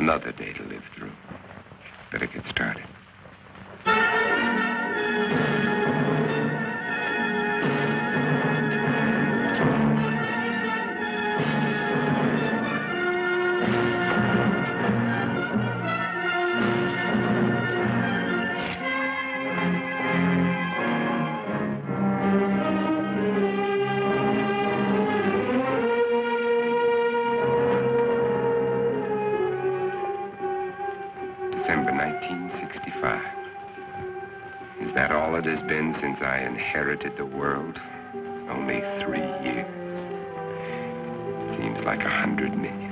Another day to live through. Better get started. December 1965. Is that all it has been since I inherited the world? Only 3 years. Seems like 100 million.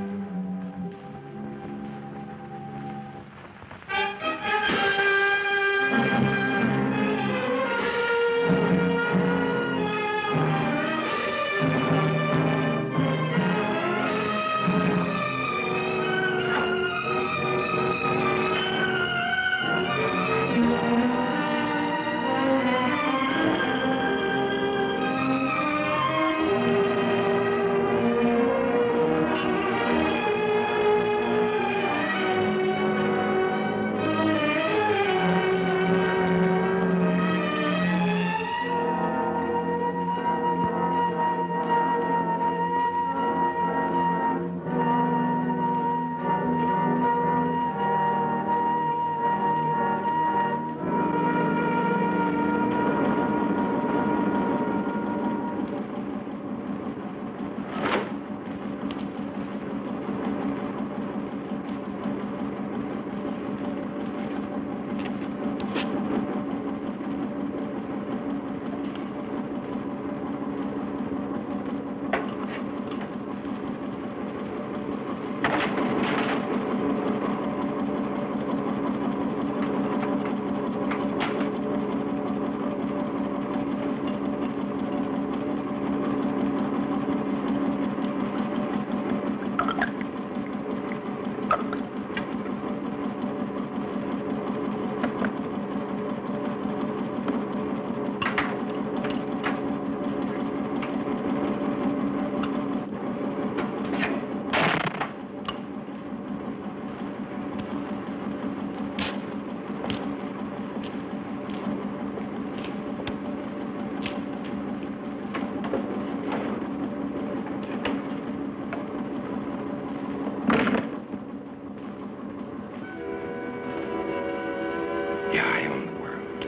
Yeah, I own the world.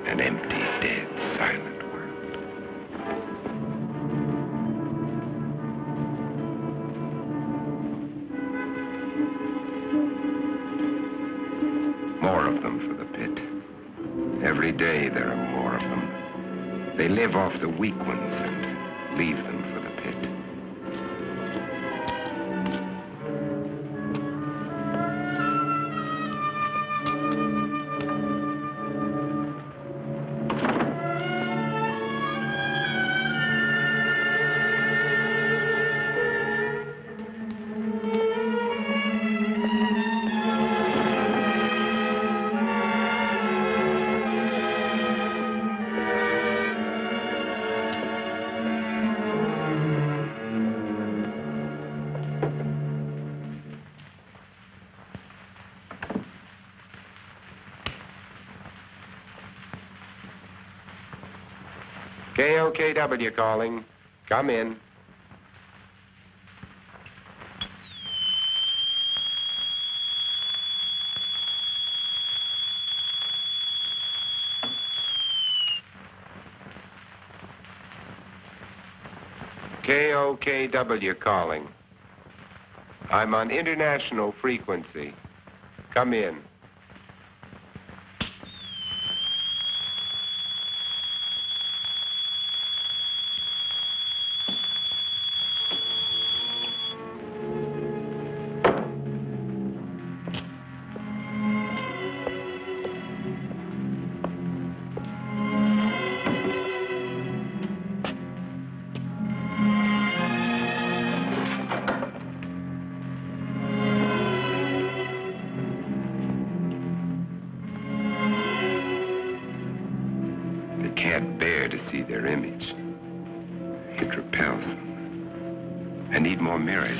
An empty, dead, silent world. More of them for the pit. Every day there are more of them. They live off the weak ones and leave them for the pit. KOKW calling. Come in. KOKW calling. I'm on international frequency. Come in. Can't bear to see their image. It repels them. I need more mirrors.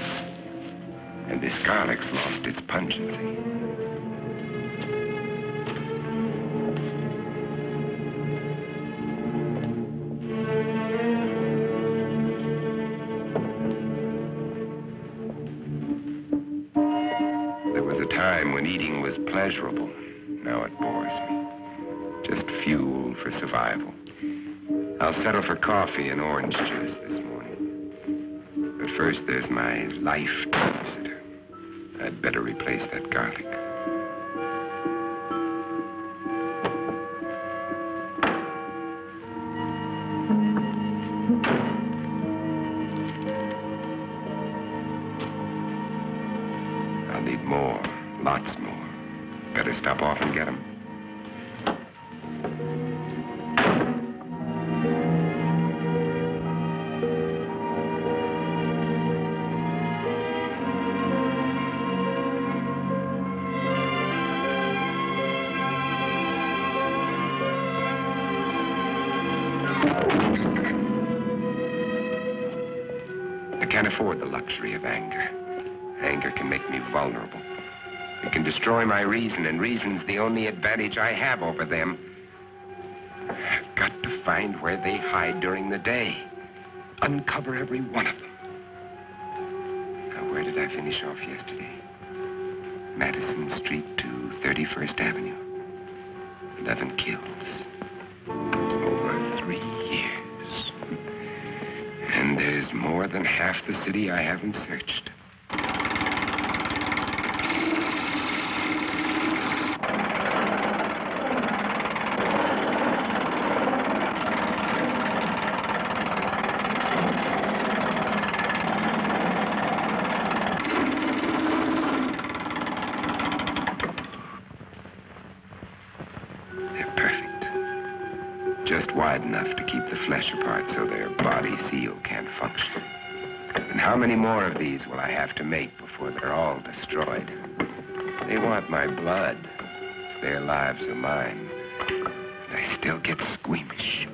And this garlic's lost its pungency. There was a time when eating was pleasurable. Now it bores me. Just fuel for survival. I'll settle for coffee and orange juice this morning. But first, there's my life visitor. I'd better replace that garlic. I'll need more, lots more. Better stop off and get 'em. I can't afford the luxury of anger. Anger can make me vulnerable. It can destroy my reason, and reason's the only advantage I have over them. I've got to find where they hide during the day. Uncover every one of them. Now, where did I finish off yesterday? Madison Street to 31st Avenue. 11 kills. Over 3 years. And there's more than half the city I haven't searched. They're perfect. Just wide enough to keep the flesh apart so their body seal can't function. And how many more of these will I have to make before they're all destroyed? They want my blood. Their lives are mine. And I still get squeamish.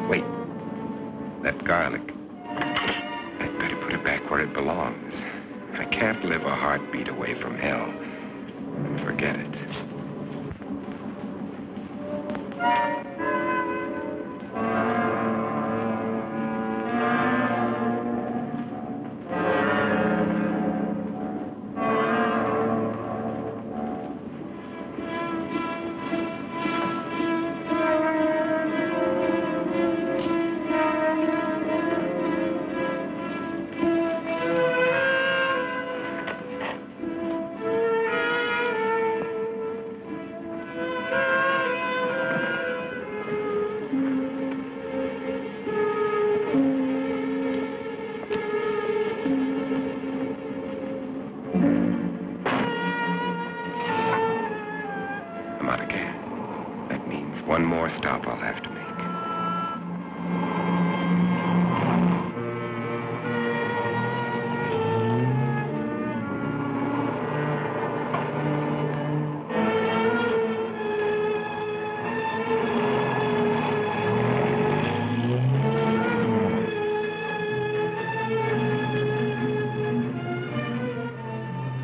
Wait. That garlic. I'd better put it back where it belongs. I can't live a heartbeat away from hell. Forget it. I'm out of gas. That means one more stop I'll have to make.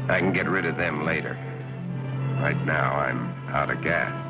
I can get rid of them later. Right now, I'm out of gas.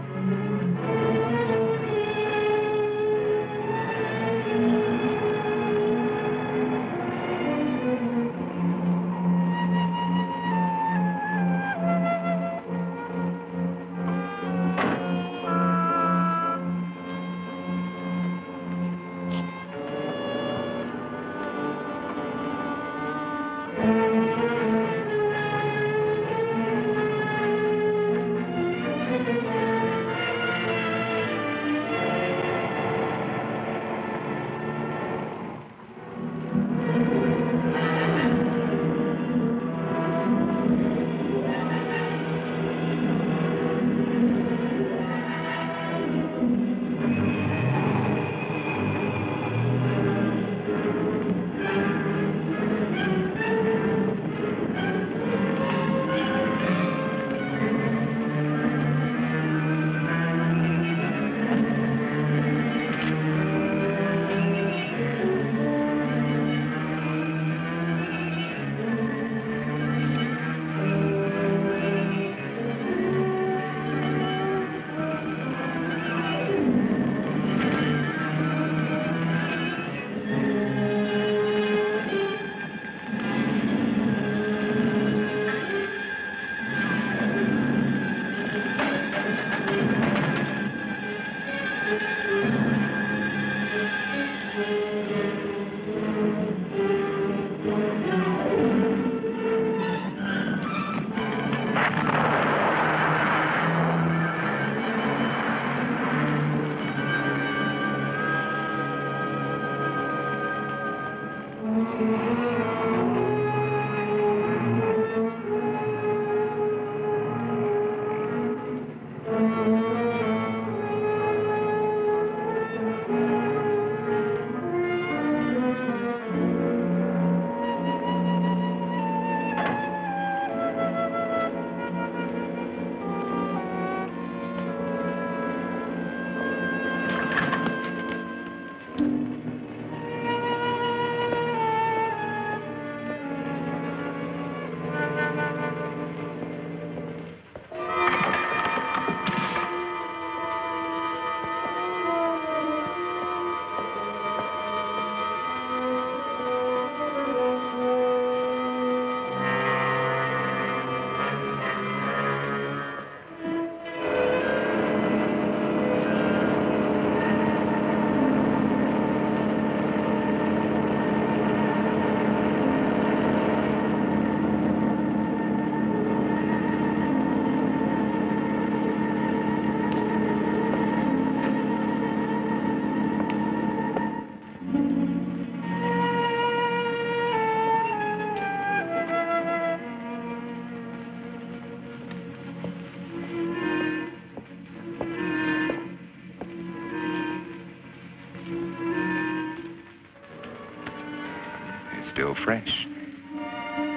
still fresh.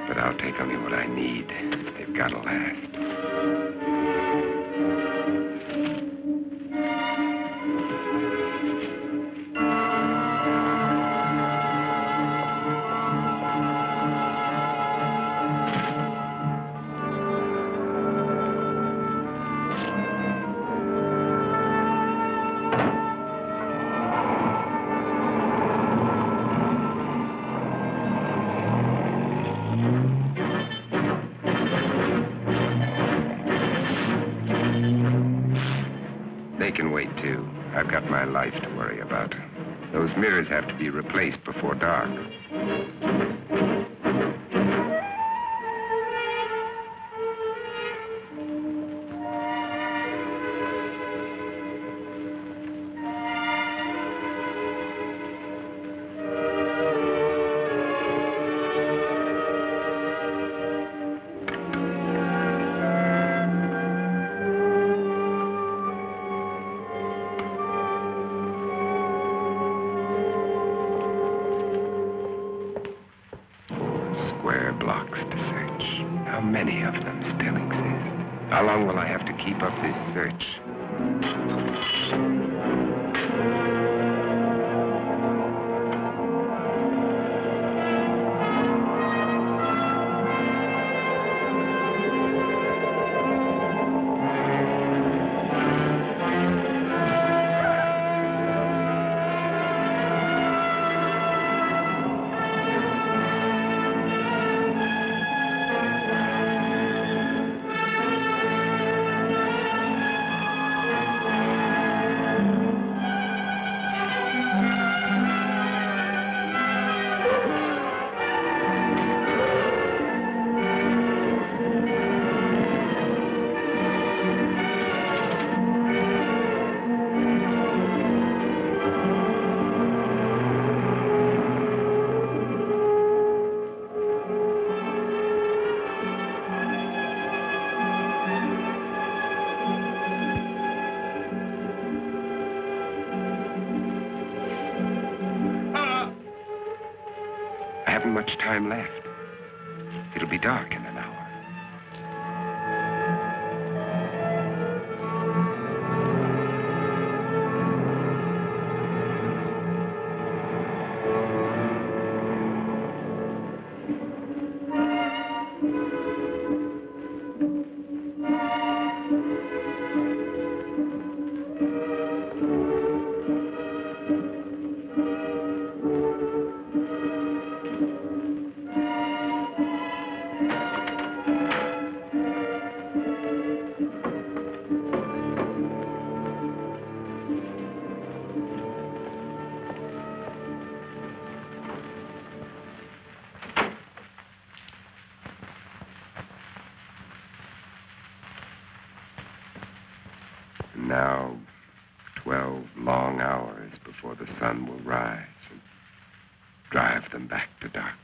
But I'll take only what I need. They've got to last. They can wait, too. I've got my life to worry about. Those mirrors have to be replaced before dark. Square blocks to search. How many of them still exist? How long will I have to keep up this search? I haven't much time left. It'll be dark in an hour. Now, 12 long hours before the sun will rise and drive them back to darkness.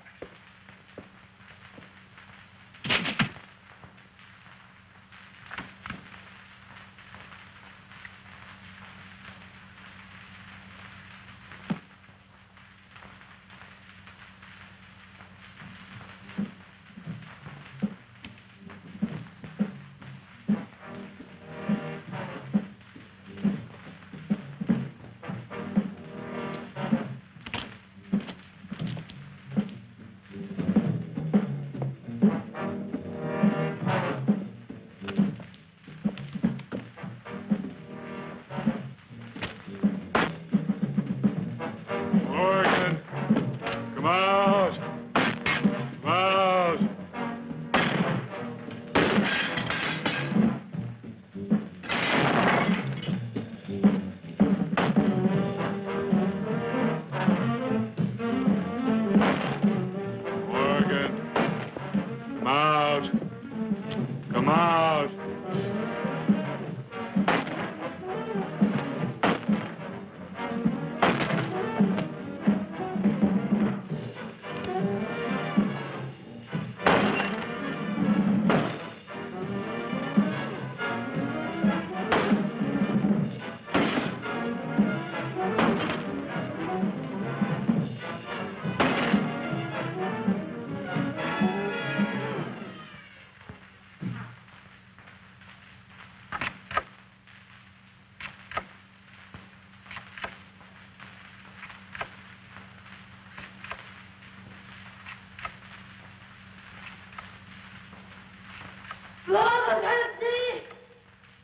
Mom, I can't see!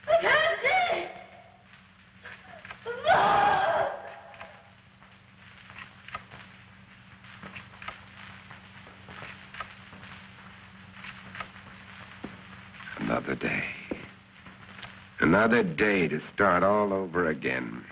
I can't see! Mom! Another day. Another day to start all over again.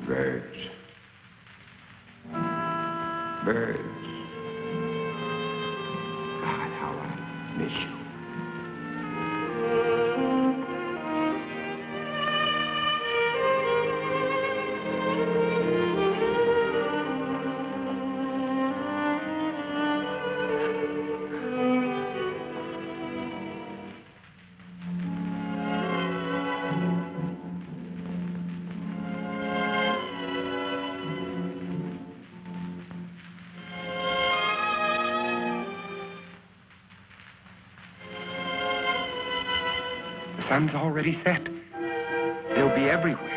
Birds. Birds. God, how I miss you. The sun's already set. They'll be everywhere.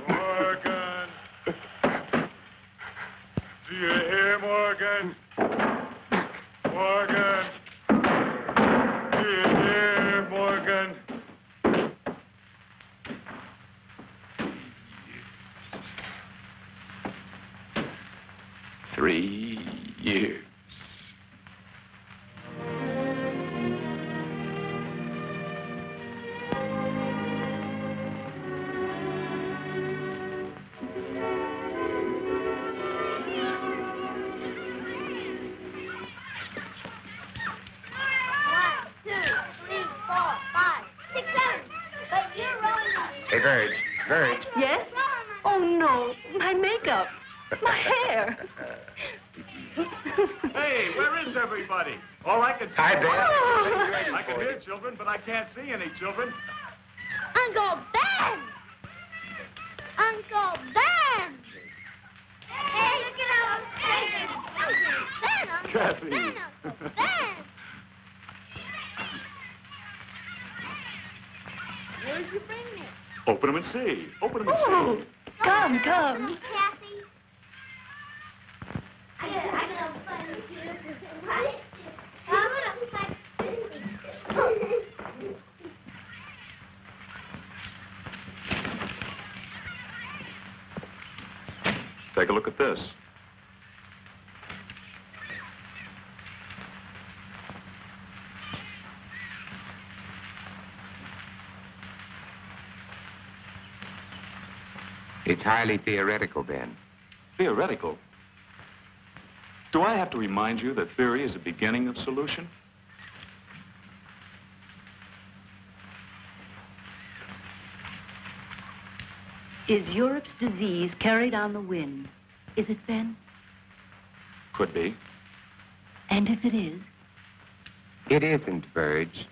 Morgan. Do you hear, Morgan? Morgan. Do you hear, Morgan? 3 years. Hey, Verge. Verge. Yes? Oh, no. My makeup. My hair. Hey, where is everybody? All I can see... Hi, Ben. Oh. I can hear children, but I can't see any children. Uncle Ben! Uncle Ben! Hey, look at Uncle Ben! Kathy. Ben, Uncle Ben! Where'd you bring me? Open them and see. Open them and Oh, see. come. Kathy. I got a fun too. Take a look at this. It's highly theoretical, Ben. Theoretical. Do I have to remind you that theory is the beginning of solution? Is Europe's disease carried on the wind? Is it, Ben? Could be. And if it is, It isn't, Verge.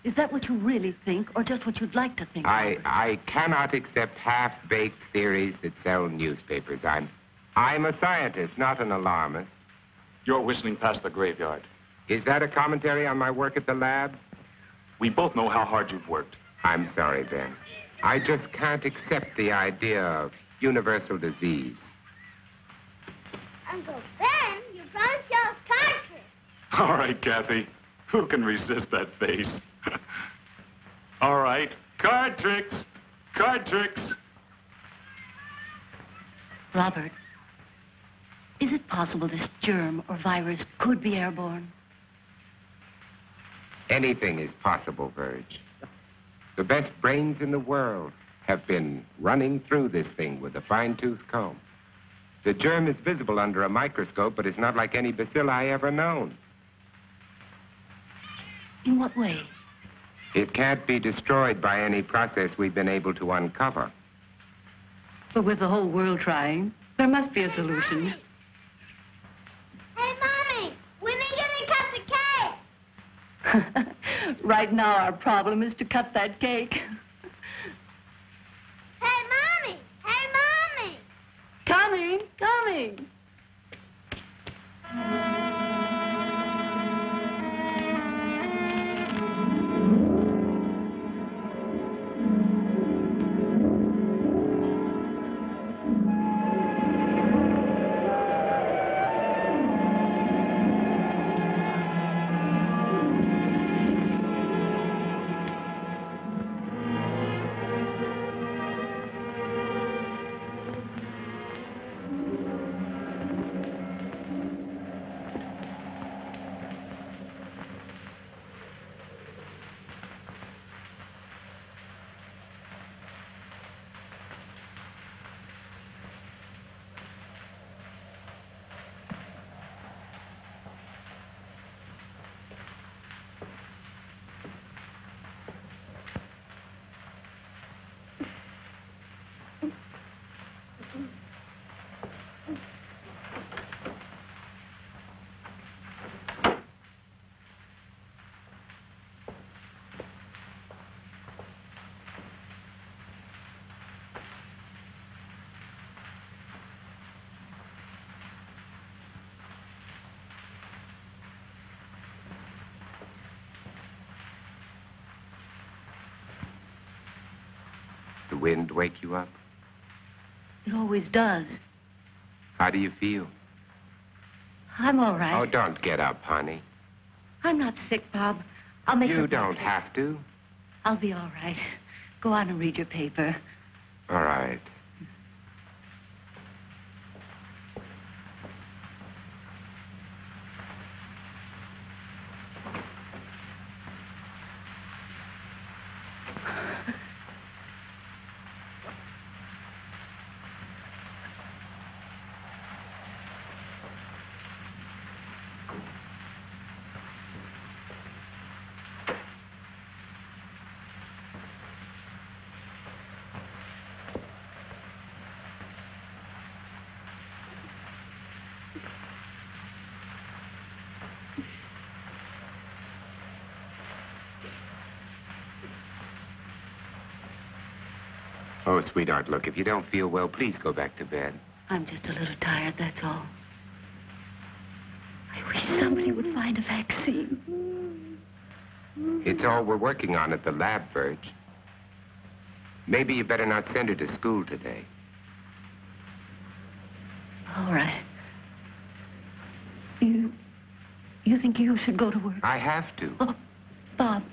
is that what you really think, or just what you'd like to think? Robert? I cannot accept half-baked theories that sell newspapers. I'm a scientist, not an alarmist. You're whistling past the graveyard. Is that a commentary on my work at the lab? We both know how hard you've worked. I'm sorry, Ben. I just can't accept the idea of universal disease. Uncle Ben, you promised to show us card tricks. All right, Kathy. Who can resist that face? All right. Card tricks. Card tricks. Robert, is it possible this germ or virus could be airborne? Anything is possible, Verge. The best brains in the world have been running through this thing with a fine-tooth comb. The germ is visible under a microscope, but it's not like any bacilli ever known. In what way? It can't be destroyed by any process we've been able to uncover. But with the whole world trying, there must be a solution. Hey, Mommy, when are you going to cut the cake? Right now, our problem is to cut that cake. Hey, Mommy! Hey, Mommy! Coming, coming. The wind wake you up? It always does. How do you feel? I'm all right. Oh, don't get up, honey. I'm not sick, Bob. I'll make You a don't breakfast. have to. I'll be all right. Go on and read your paper. All right. Oh, sweetheart, look, if you don't feel well, please go back to bed. I'm just a little tired, that's all. I wish somebody would find a vaccine. It's all we're working on at the lab, Verge. Maybe you better not send her to school today. All right. You think you should go to work? I have to. Oh, Bob.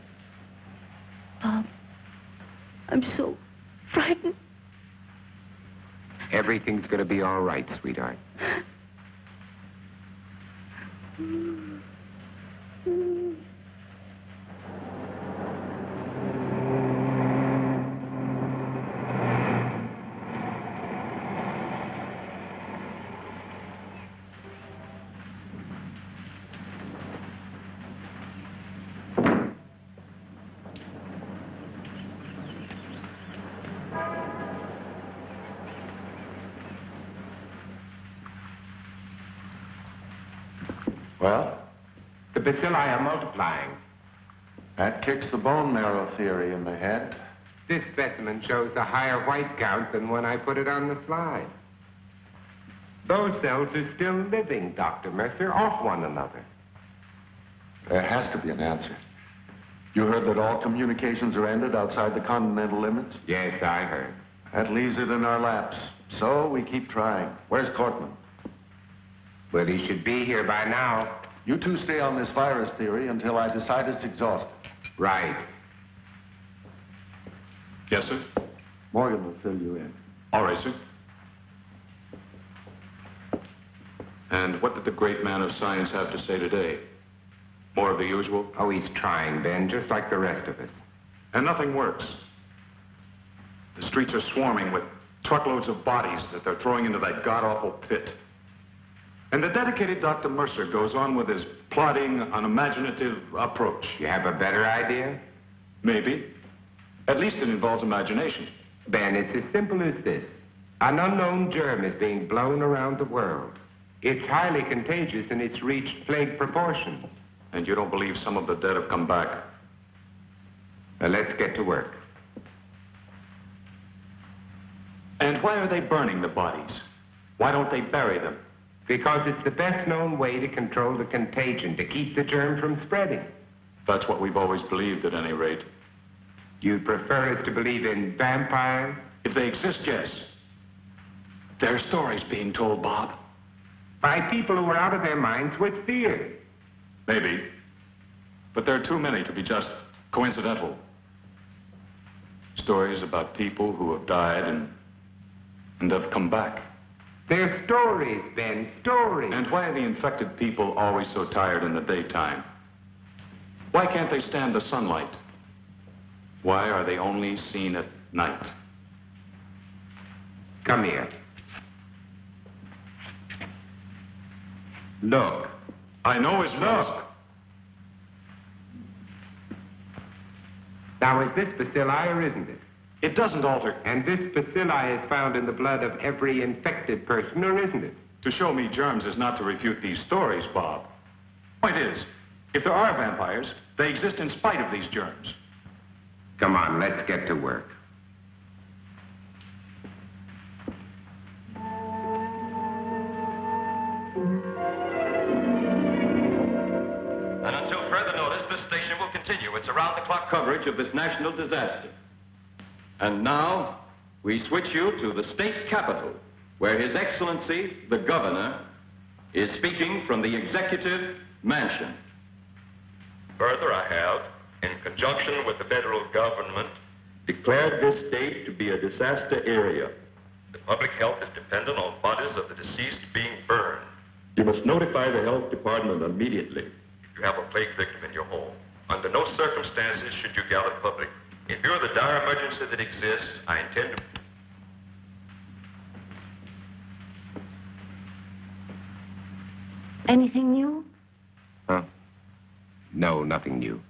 Bob. I'm so frightened. Everything's going to be all right, sweetheart. Well, The bacilli are multiplying. that kicks the bone marrow theory in the head. This specimen shows a higher white count than when I put it on the slide. Those cells are still living, Dr. Mercer, off one another. There has to be an answer. You heard that all communications are ended outside the continental limits? Yes, I heard. That leaves it in our laps. So we keep trying. Where's Cortland? Well, he should be here by now. You two stay on this virus theory until I decide it's exhausted. Right. Yes, sir? Morgan will fill you in. All right, sir. And what did the great man of science have to say today? More of the usual? Oh, he's trying, Ben, just like the rest of us. And nothing works. The streets are swarming with truckloads of bodies that they're throwing into that god-awful pit. And the dedicated Dr. Mercer goes on with his plodding, unimaginative approach. You have a better idea? Maybe. At least it involves imagination. Ben, it's as simple as this. An unknown germ is being blown around the world. It's highly contagious and it's reached plague proportions. And you don't believe some of the dead have come back? Now, let's get to work. And why are they burning the bodies? Why don't they bury them? Because it's the best known way to control the contagion, to keep the germ from spreading. That's what we've always believed, at any rate. You'd prefer us to believe in vampires? If they exist, yes. There are stories being told, Bob. By people who are out of their minds with fear. Maybe. But there are too many to be just coincidental. Stories about people who have died and have come back. They're stories, Ben, stories. And why are the infected people always so tired in the daytime? Why can't they stand the sunlight? Why are they only seen at night? Come here. Look. I know his Look. Now, is this bacilli or isn't it? It doesn't alter. And this bacilli is found in the blood of every infected person, or isn't it? To show me germs is not to refute these stories, Bob. Point is, if there are vampires, they exist in spite of these germs. Come on, let's get to work. And until further notice, this station will continue its around-the-clock coverage of this national disaster. And now, we switch you to the state capitol, where His Excellency, the Governor, is speaking from the Executive Mansion. Further, I have, in conjunction with the federal government, Declared this state to be a disaster area. the public health is dependent on bodies of the deceased being burned. You must notify the health department immediately. If you have a plague victim in your home, under no circumstances should you gather public. In view of the dire emergency that exists, I intend to... Anything new? Huh? No, nothing new.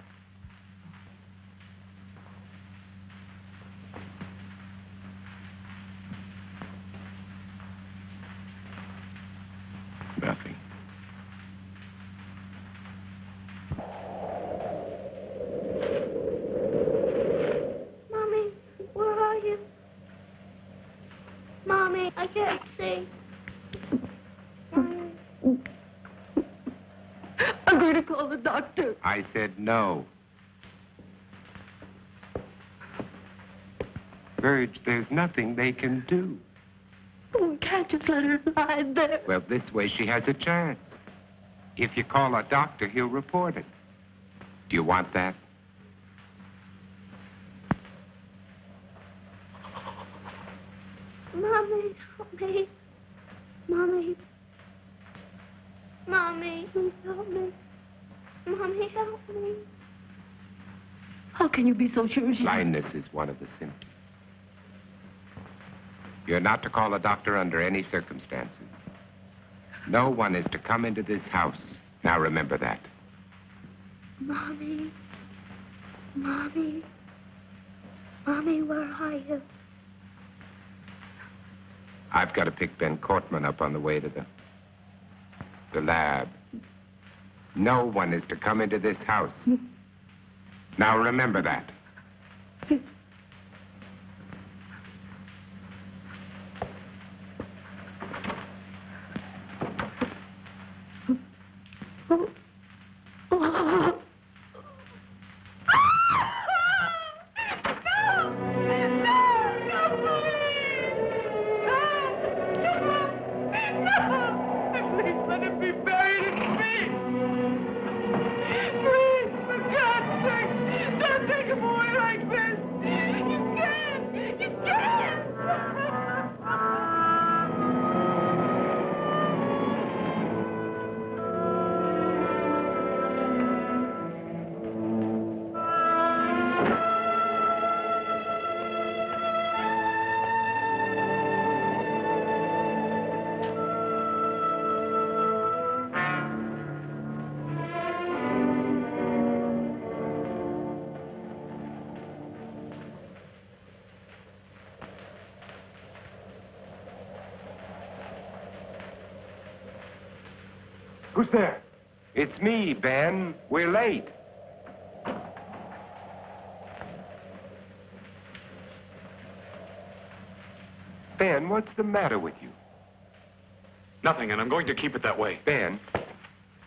Nothing. Mommy, where are you? Mommy, I can't see. Mommy. I'm going to call the doctor. I said no. Verge, there's nothing they can do. We can't just let her lie there. Well, this way she has a chance. If you call a doctor, he'll report it. Do you want that? Mommy, help me. Mommy. Mommy, please help me. Mommy, help me. How can you be so sure she... Blindness is one of the symptoms. You're not to call a doctor under any circumstances. No one is to come into this house. Now remember that. Mommy. Mommy. Mommy, where are you? I've got to pick Ben Cortman up on the way to the lab. No one is to come into this house. Now remember that. Who's there? It's me, Ben. We're late. Ben, what's the matter with you? Nothing, and I'm going to keep it that way. Ben,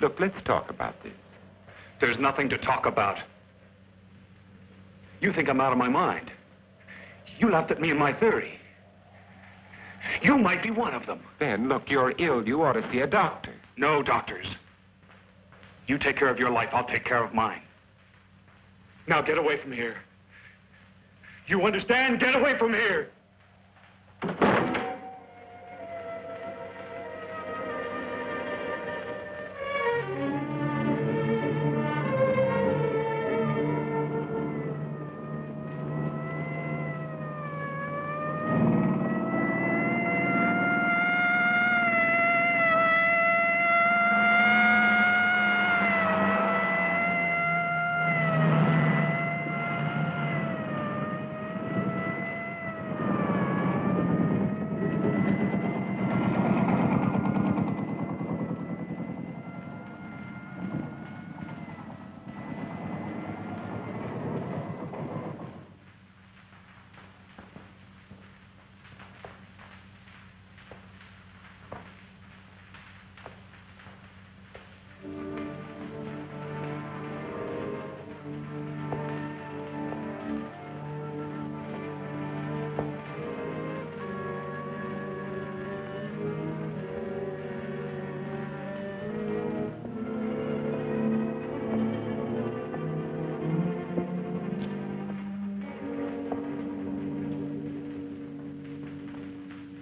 look, let's talk about this. There's nothing to talk about. You think I'm out of my mind. You laughed at me and my theory. You might be one of them. Ben, look, you're ill. You ought to see a doctor. No doctors. You take care of your life, I'll take care of mine. Now get away from here. You understand? Get away from here.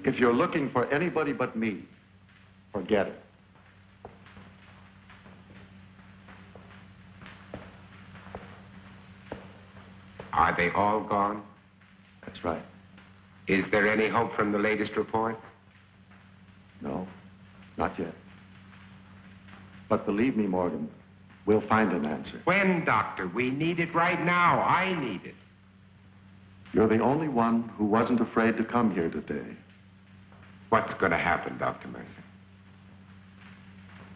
If you're looking for anybody but me, forget it. Are they all gone? That's right. Is there any hope from the latest report? No, not yet. But believe me, Morgan, we'll find an answer. When, Doctor? We need it right now. I need it. You're the only one who wasn't afraid to come here today. What's going to happen, Dr. Mercer?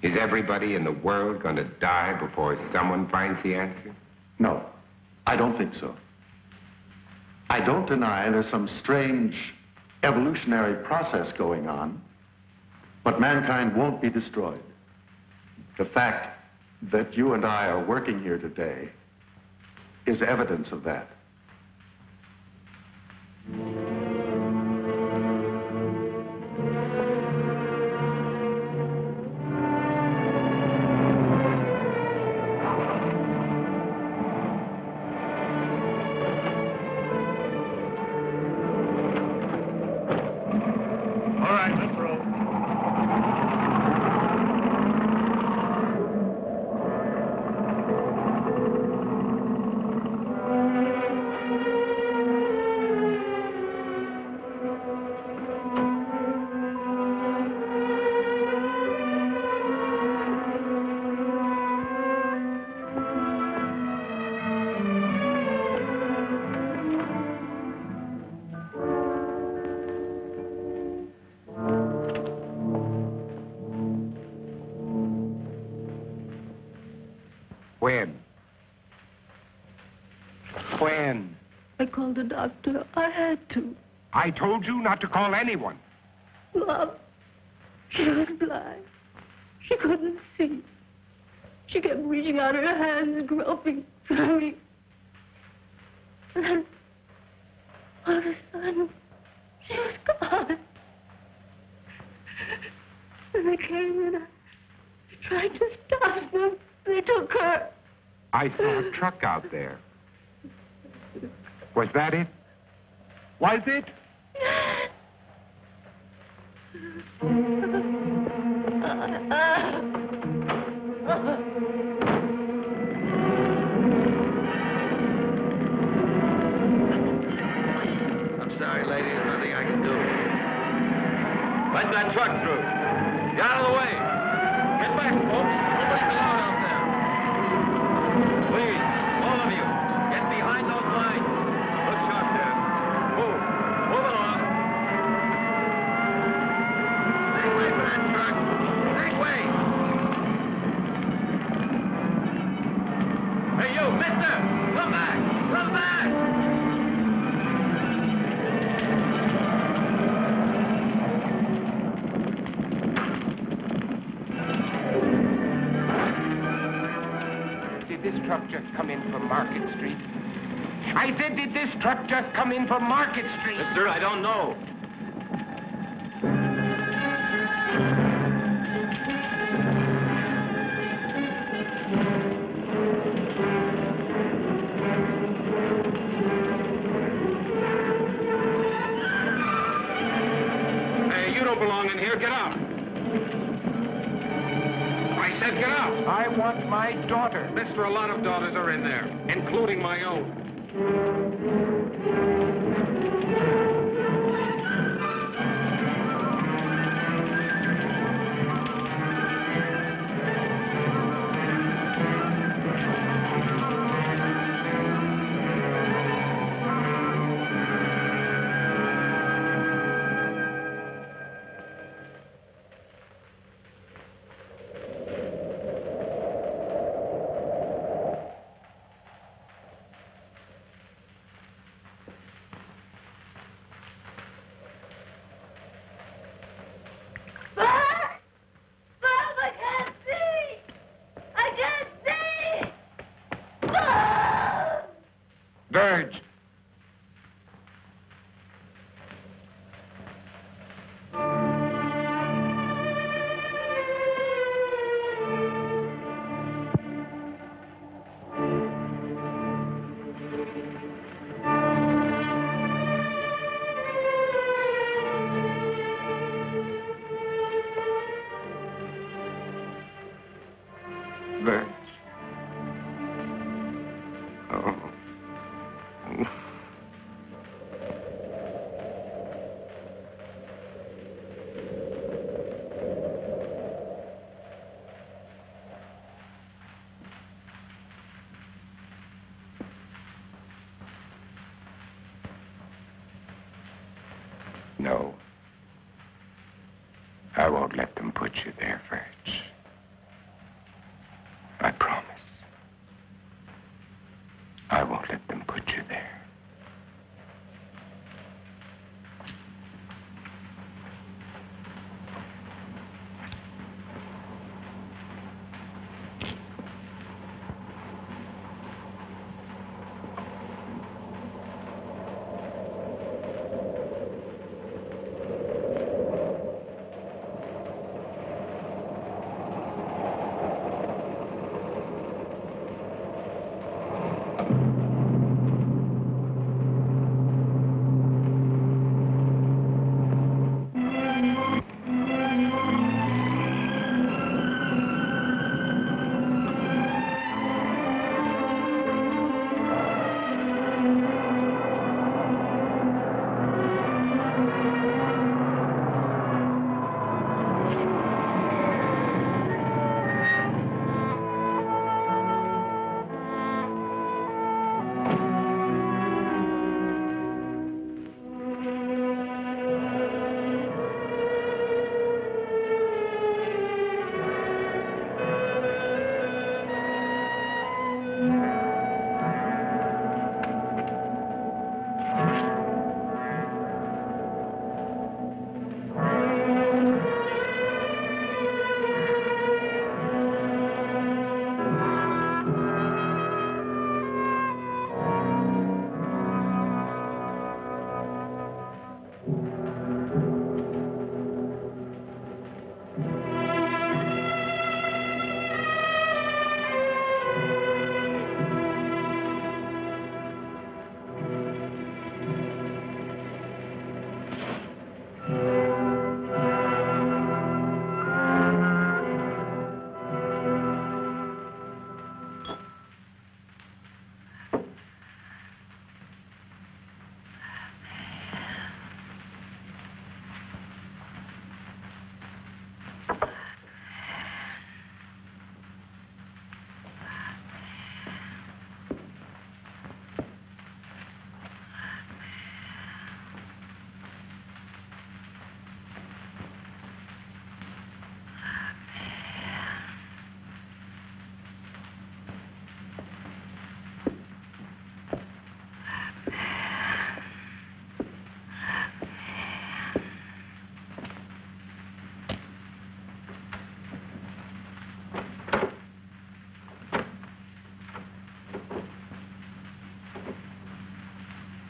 Is everybody in the world going to die before someone finds the answer? No, I don't think so. I don't deny there's some strange evolutionary process going on, but mankind won't be destroyed. The fact that you and I are working here today is evidence of that. When? When? I called the doctor. I had to. I told you not to call anyone. Mom, she was blind. She couldn't see. She kept reaching out her hands, groping for me. And then, all of a sudden, she was gone. And they came and I tried to stop them. They took her. I saw a truck out there. Was that it? Was it? I'm sorry, lady. There's nothing I can do. Let that truck through. Get out of the way. Get back, folks. Nobody's allowed out there. Please, all of you, get behind those lines. Look sharp there. Move. Move along. Make way for that truck. Make way. Hey, you, mister. Come back. Come back. Did this truck just come in from Market Street? I said, did this truck just come in from Market Street? Mister, I don't know. Hey, you don't belong in here. Get out. I said get out. I want my daughter. Mister, a lot of daughters are in there, including my own. Birch. Oh. No. I won't let them put you there, Birch. I promise. I won't let them put you there.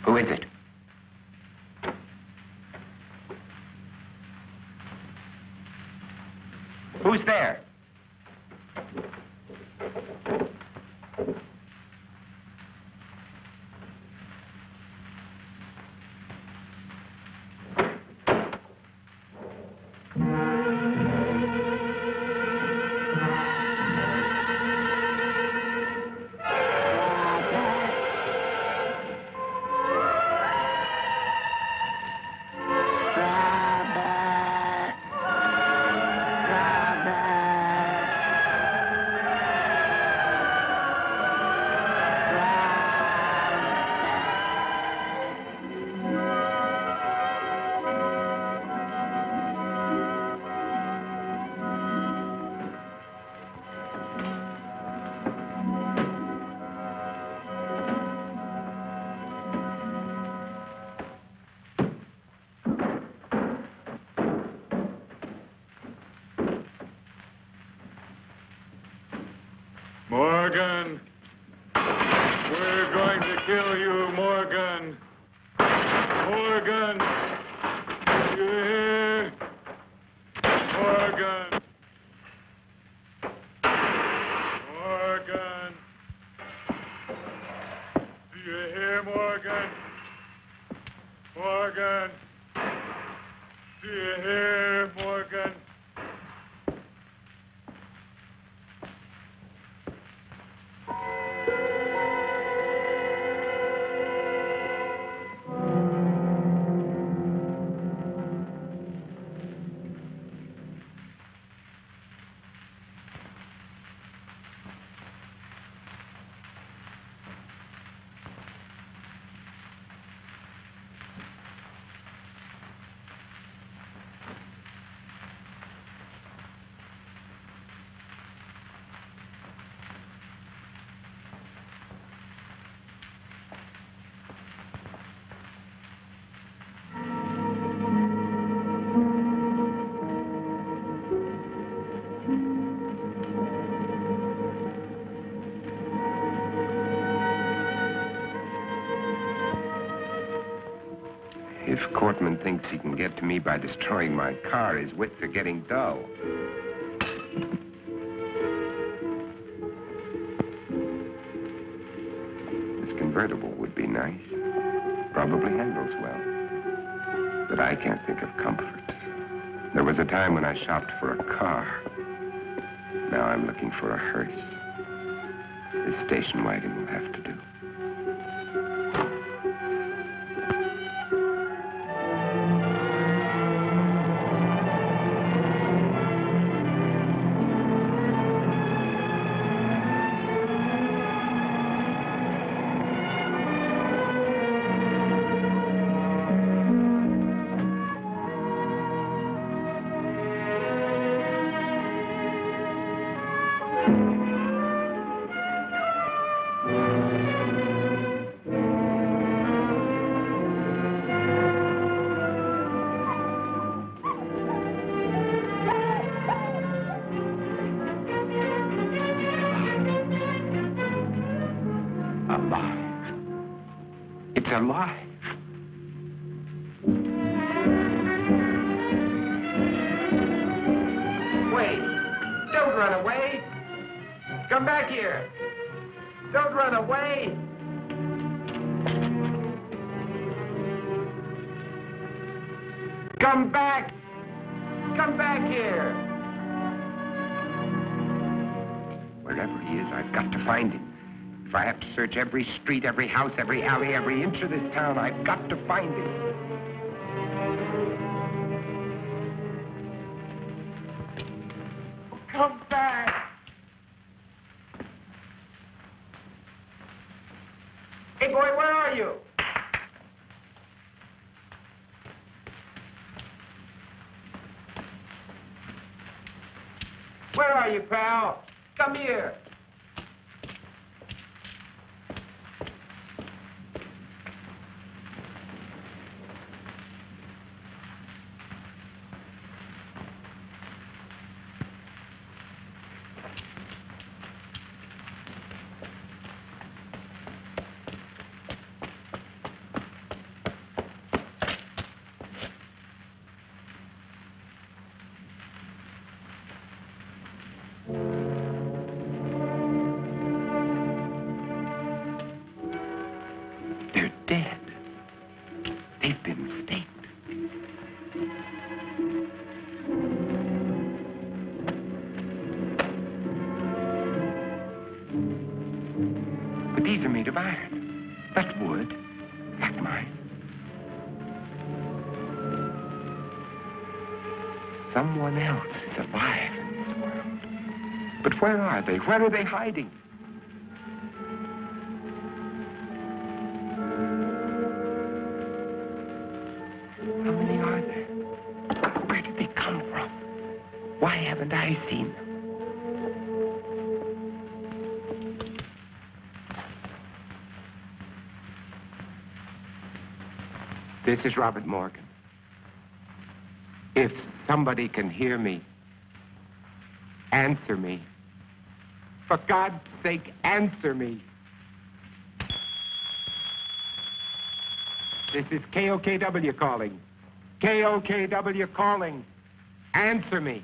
Who is it? Who's there? Morgan! We're going to kill you, Morgan! Morgan! You hear? Morgan! Morgan! Do you hear, Morgan? Morgan! Do you hear, Morgan? If Cortman thinks he can get to me by destroying my car, his wits are getting dull. This convertible would be nice. Probably handles well. But I can't think of comfort. There was a time when I shopped for a car. Now I'm looking for a hearse. This station wagon will have to do. It's alive. Wait! Don't run away! Come back here! Don't run away! Come back! Come back here! Wherever he is, I've got to find him. If I have to search every street, every house, every alley, every inch of this town, I've got to find him. Come back! Hey, boy, where are you? Where are you, pal? Come here. They're dead. They've been staked. But these are made of iron. That's wood. That's mine. Someone else is alive in this world. But where are they? Where are they hiding? How many are there? Where did they come from? Why haven't I seen them? This is Robert Morgan. If somebody can hear me, answer me. For God's sake, answer me. This is KOKW calling. KOKW calling. Answer me.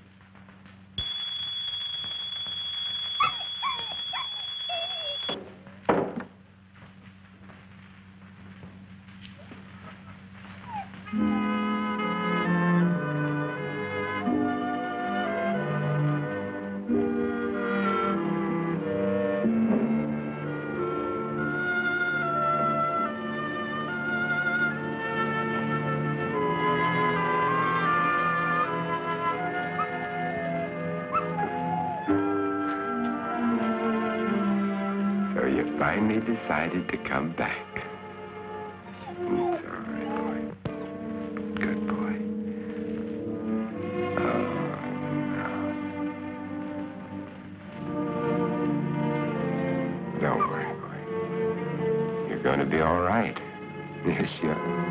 So you finally decided to come back. It's all right, boy. Good boy. Oh, no. Don't worry, boy. You're going to be all right. Yes, you are.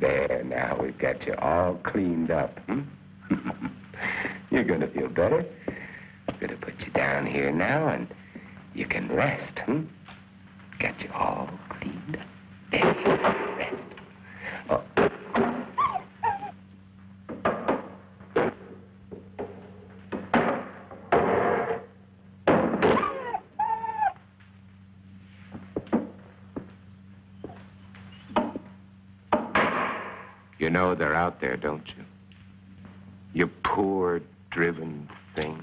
There, now we've got you all cleaned up, You're gonna feel better. I'm gonna put you down here now, and you can rest, Got you all cleaned up. There you go. Rest. Oh. You know they're out there, don't you? You poor, driven thing.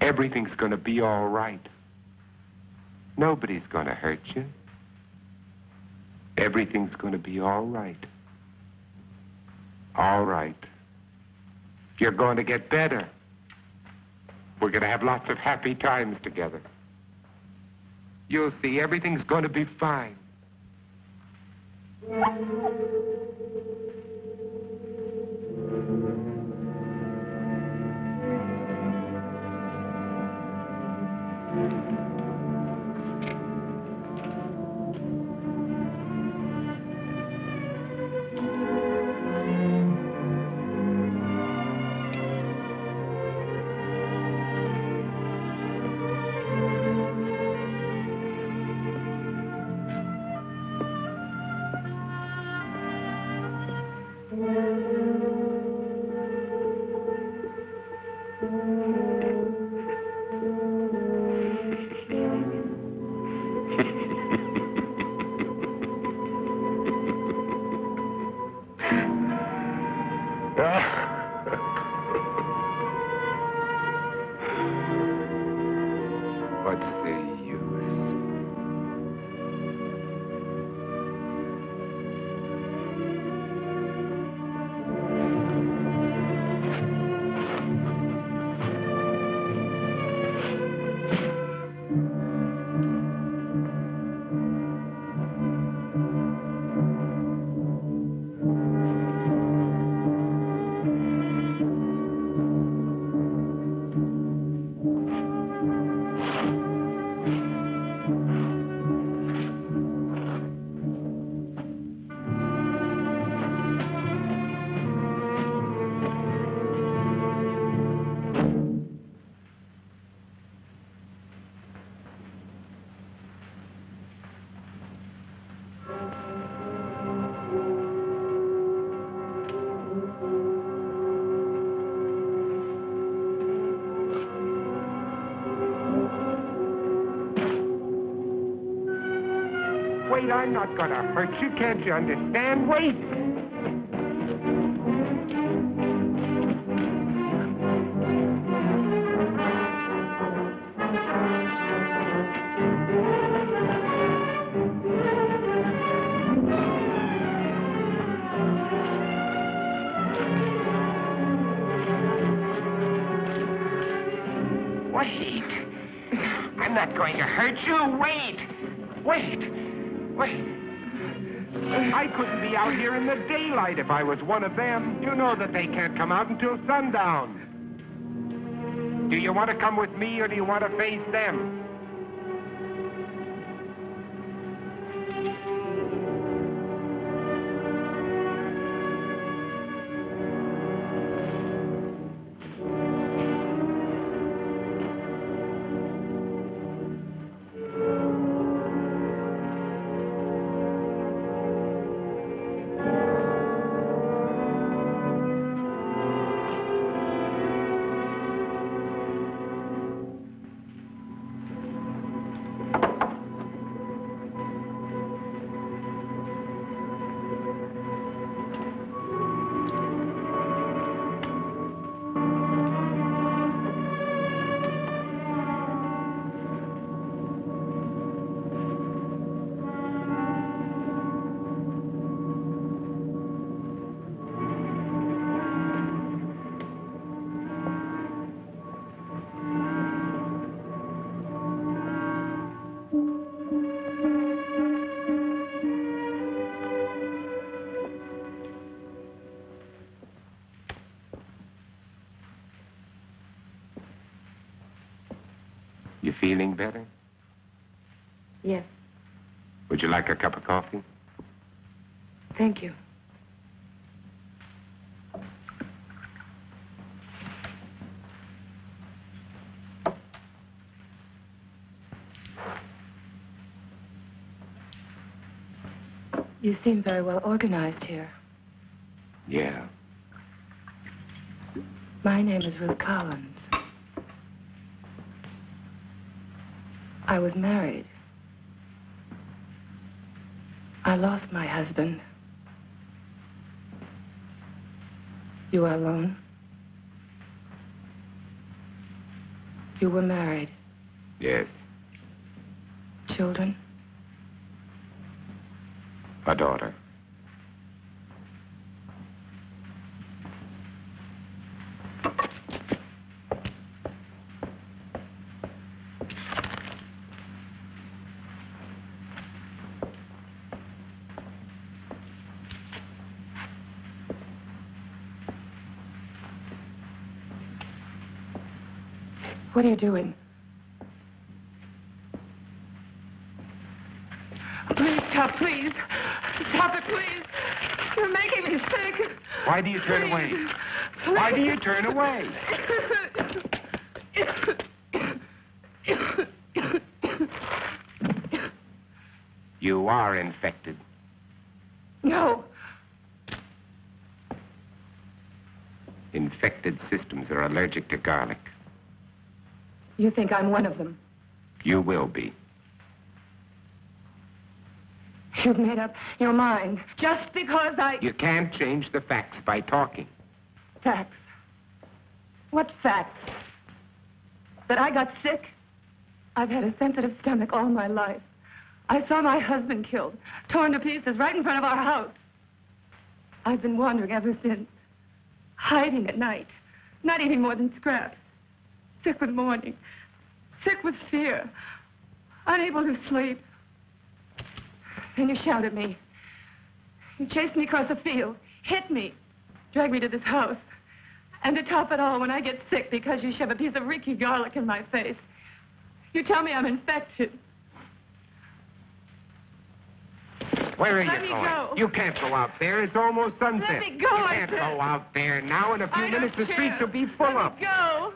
Everything's gonna be all right. Nobody's gonna hurt you. Everything's gonna be all right. All right. You're going to get better. We're gonna have lots of happy times together. You'll see, everything's going to be fine. What's the use? Wait, I'm not gonna hurt you. Can't you understand? Wait! Wait! I'm not going to hurt you. Wait! Wait! Wait. I couldn't be out here in the daylight if I was one of them. You know that they can't come out until sundown. Do you want to come with me or do you want to face them? You feeling better? Yes. Would you like a cup of coffee? Thank you. You seem very well organized here. Yeah. My name is Ruth Collins. I was married. I lost my husband. You are alone? You were married. Yes. Children? A daughter. What are you doing? Please stop, please. Stop it, please. You're making me sick. Why do you turn away? Please. Why do you turn away? You are infected. No. Infected systems are allergic to garlic. You think I'm one of them? You will be. You've made up your mind just because You can't change the facts by talking. Facts? What facts? That I got sick? I've had a sensitive stomach all my life. I saw my husband killed, torn to pieces right in front of our house. I've been wandering ever since, hiding at night, not eating more than scraps, sick with mourning, sick with fear, unable to sleep. Then you shout at me. You chased me across the field, hit me, dragged me to this house. And to top it all, when I get sick because you shove a piece of Ricky garlic in my face, you tell me I'm infected. Where are Let you me going? go. You can't go out there. It's almost sunset. Let me go, You I can't said. go out there now. In a few I minutes, the don't streets care. will be full Let up. me go.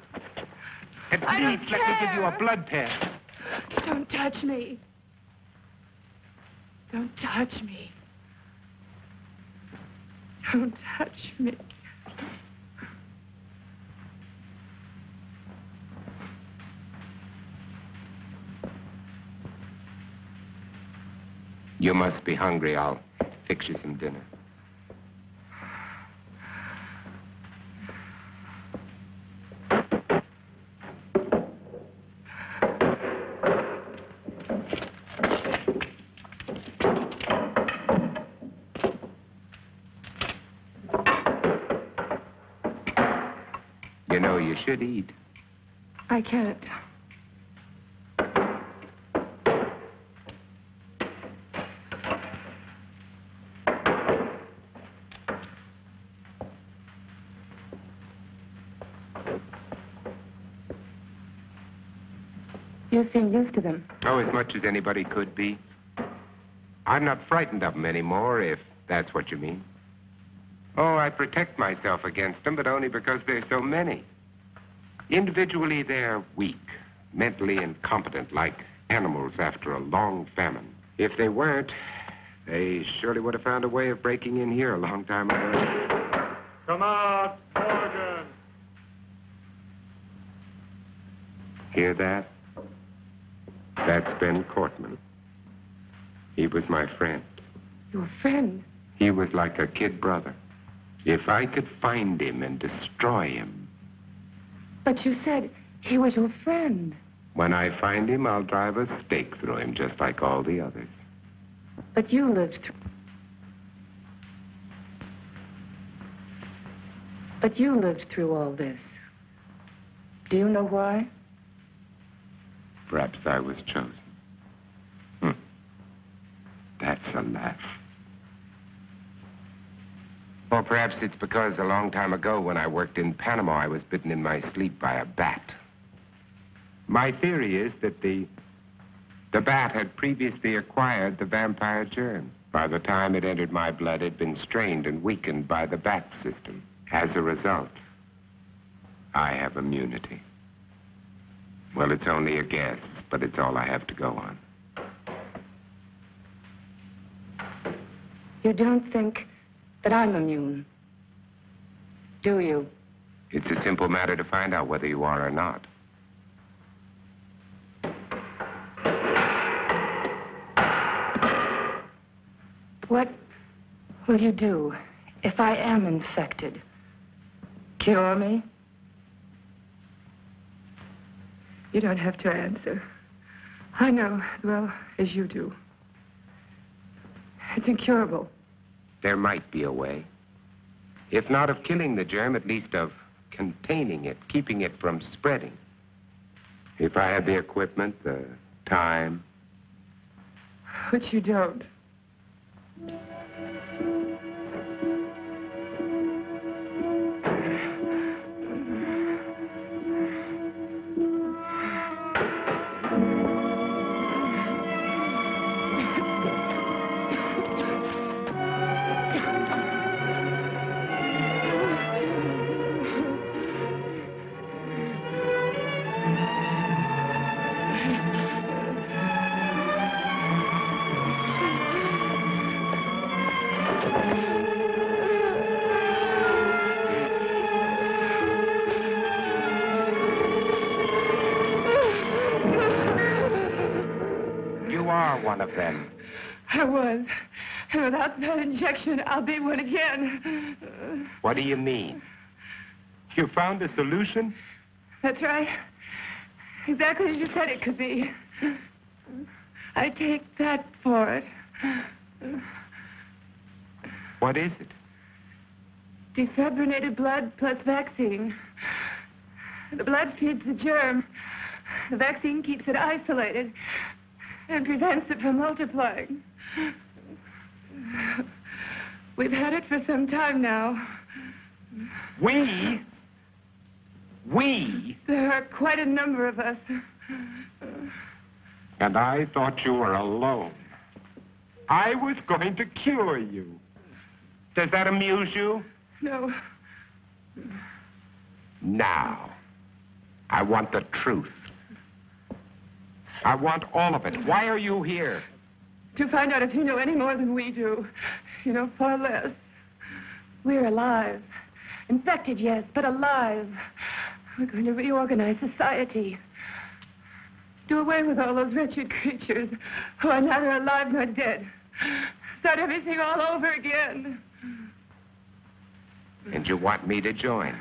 At I don't least let me give you a care. blood test. Don't touch me. Don't touch me. Don't touch me. You must be hungry. I'll fix you some dinner. You know, you should eat. I can't. You seem used to them. Oh, as much as anybody could be. I'm not frightened of them anymore, if that's what you mean. Oh, I protect myself against them, but only because there's so many. Individually, they're weak, mentally incompetent, like animals after a long famine. If they weren't, they surely would have found a way of breaking in here a long time ago. Come out, Morgan. Hear that? That's Ben Cortman. He was my friend. Your friend? He was like a kid brother. If I could find him and destroy him. But you said he was your friend. When I find him, I'll drive a stake through him just like all the others. But you lived through... But you lived through all this. Do you know why? Perhaps I was chosen. That's a laugh. Or perhaps it's because a long time ago when I worked in Panama, I was bitten in my sleep by a bat. My theory is that the The bat had previously acquired the vampire germ. By the time it entered my blood, it had been strained and weakened by the bat system. As a result, I have immunity. Well, it's only a guess, but it's all I have to go on. You don't think that I'm immune, do you? It's a simple matter to find out whether you are or not. What will you do if I am infected? Cure me? You don't have to answer. I know as well as you do. It's incurable. There might be a way. If not of killing the germ, at least of containing it, keeping it from spreading. If I had the equipment, the time. Which you don't. One of them. I was. And without that injection, I'll be one again. What do you mean? You found a solution? That's right. Exactly as you said it could be. I take that for it. What is it? Defibrinated blood plus vaccine. The blood feeds the germ. The vaccine keeps it isolated and prevents it from multiplying. We've had it for some time now. We? There are quite a number of us. And I thought you were alone. I was going to cure you. Does that amuse you? No. Now, I want the truth. I want all of it. Why are you here? To find out if you know any more than we do. You know far less. We're alive. Infected, yes, but alive. We're going to reorganize society. Do away with all those wretched creatures who are neither alive nor dead. Start everything all over again. And you want me to join?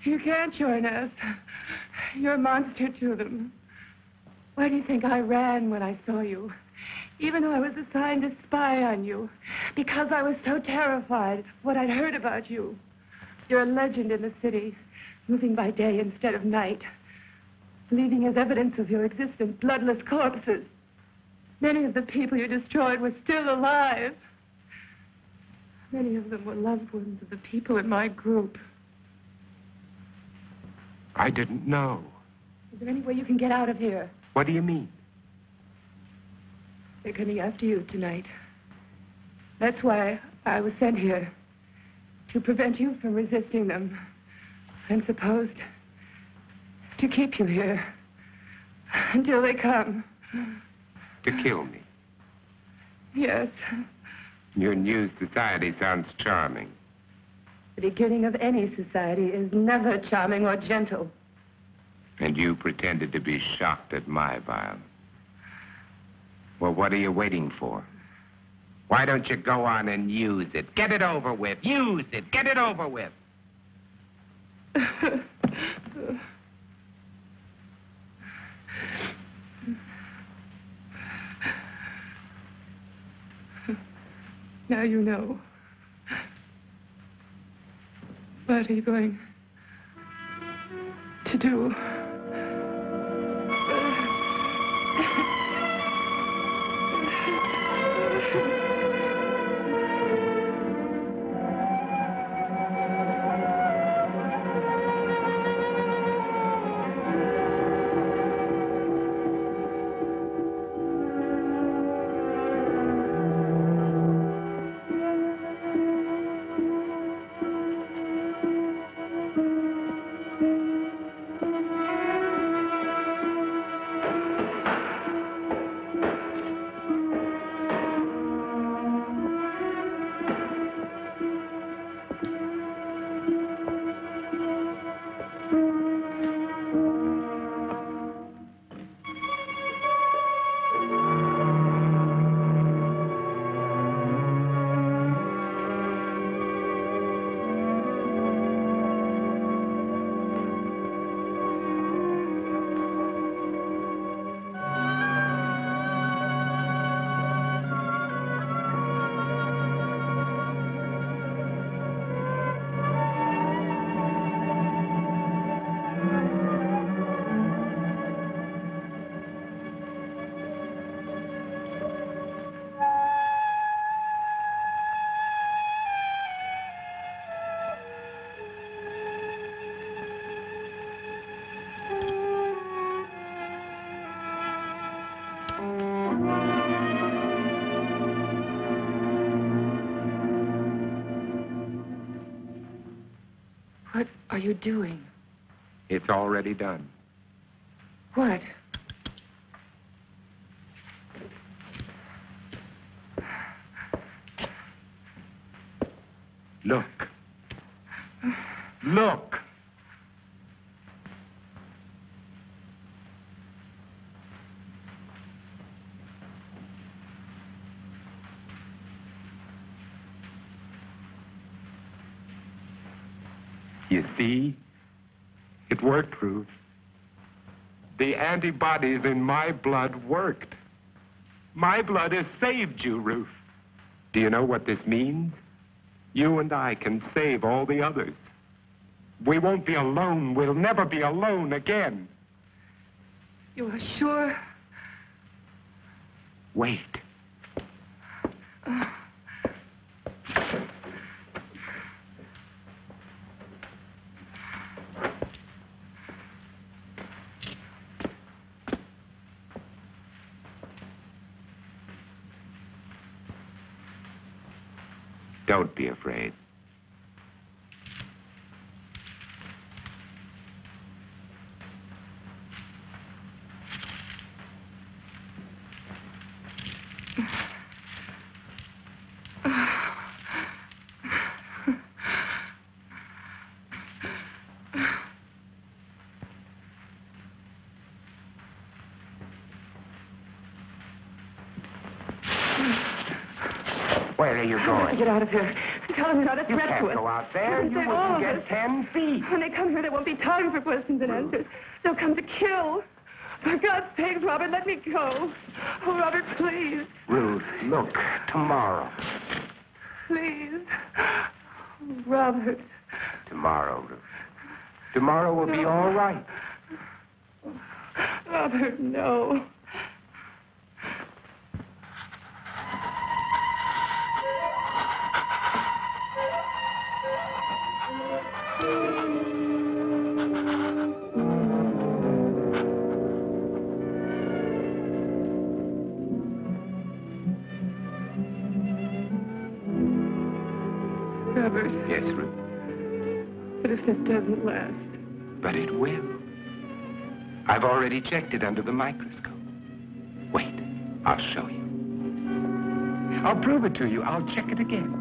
You can't join us. You're a monster to them. Why do you think I ran when I saw you? Even though I was assigned to spy on you. Because I was so terrified of what I'd heard about you. You're a legend in the city, moving by day instead of night. Leaving as evidence of your existence bloodless corpses. Many of the people you destroyed were still alive. Many of them were loved ones of the people in my group. I didn't know. Is there any way you can get out of here? What do you mean? They're coming after you tonight. That's why I was sent here. To prevent you from resisting them. I'm supposed to keep you here. Until they come. To kill me? Yes. Your new society sounds charming. The beginning of any society is never charming or gentle. And you pretended to be shocked at my violence. Well, what are you waiting for? Why don't you go on and use it? Get it over with. Use it. Get it over with. Now you know. What are you going to do? What are you doing? It's already done. What? Look. Look. You see? It worked, Ruth. The antibodies in my blood worked. My blood has saved you, Ruth. Do you know what this means? You and I can save all the others. We won't be alone. We'll never be alone again. You are sure? Wait. Don't be afraid. Where are you going? Get out of here. Tell them you're not a You threat can't to us. go out there. You They all wouldn't of get us. 10 feet. When they come here, there won't be time for questions and answers. They'll come to kill. For God's sake, Robert, let me go. Oh, Robert, please. Ruth, look, tomorrow. Please. Oh, Robert. Tomorrow, Ruth. Tomorrow will be all right. Robert, no. Robert. Yes, Ruth. But if this doesn't last. But it will. I've already checked it under the microscope. Wait, I'll show you. I'll prove it to you. I'll check it again.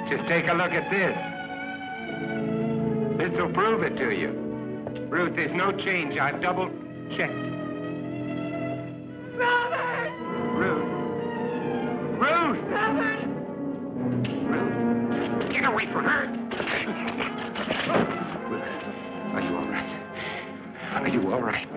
Just take a look at this. This will prove it to you. Ruth, there's no change. I've double-checked. Robert! Ruth. Ruth! Robert! Ruth. Get away from her. Ruth, are you all right? Are you all right?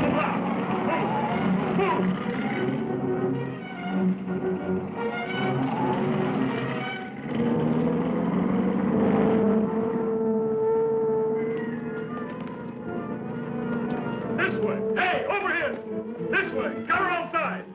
on the block. Move. Move. This way. Hey, over here. This way. Cover all sides.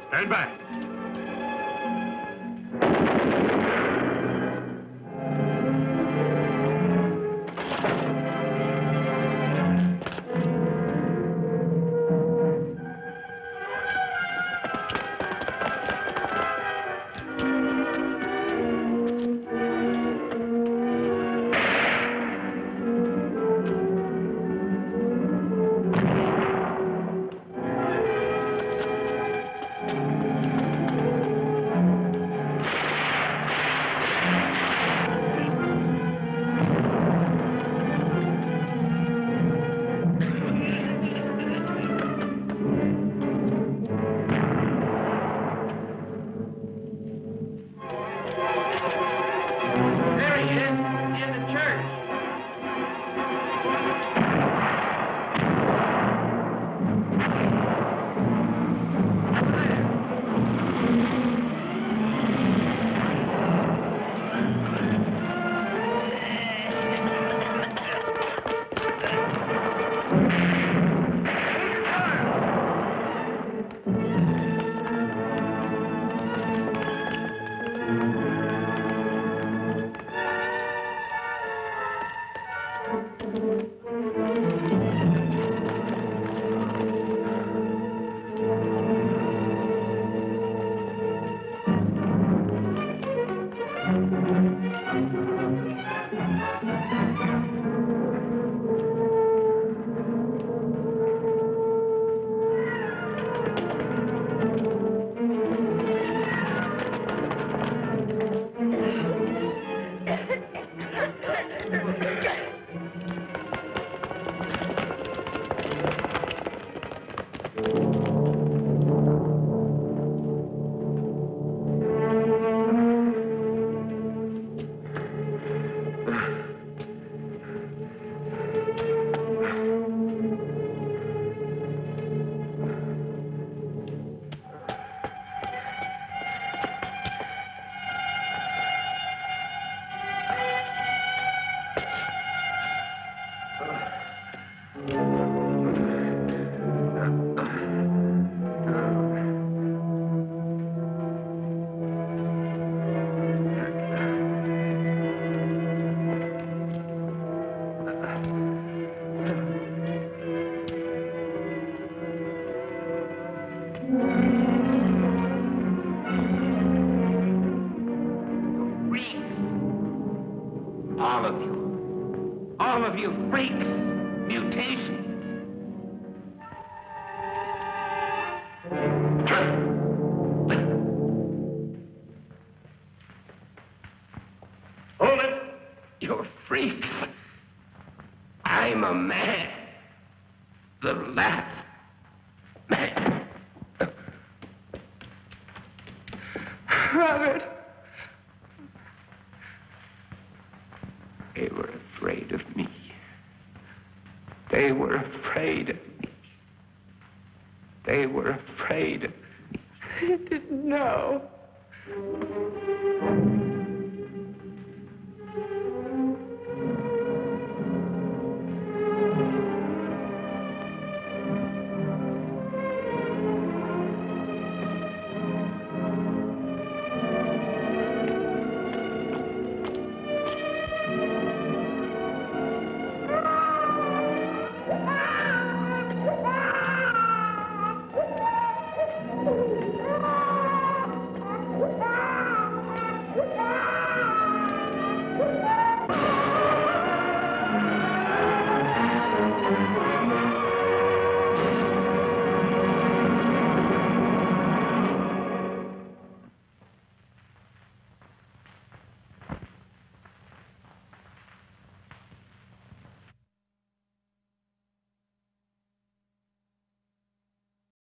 Stand back. All of you freaks. Mutation. Hold it. You're freaks. I'm a man. The last man. Robert. They were afraid of me. They were afraid of me. They were afraid of me. I didn't know.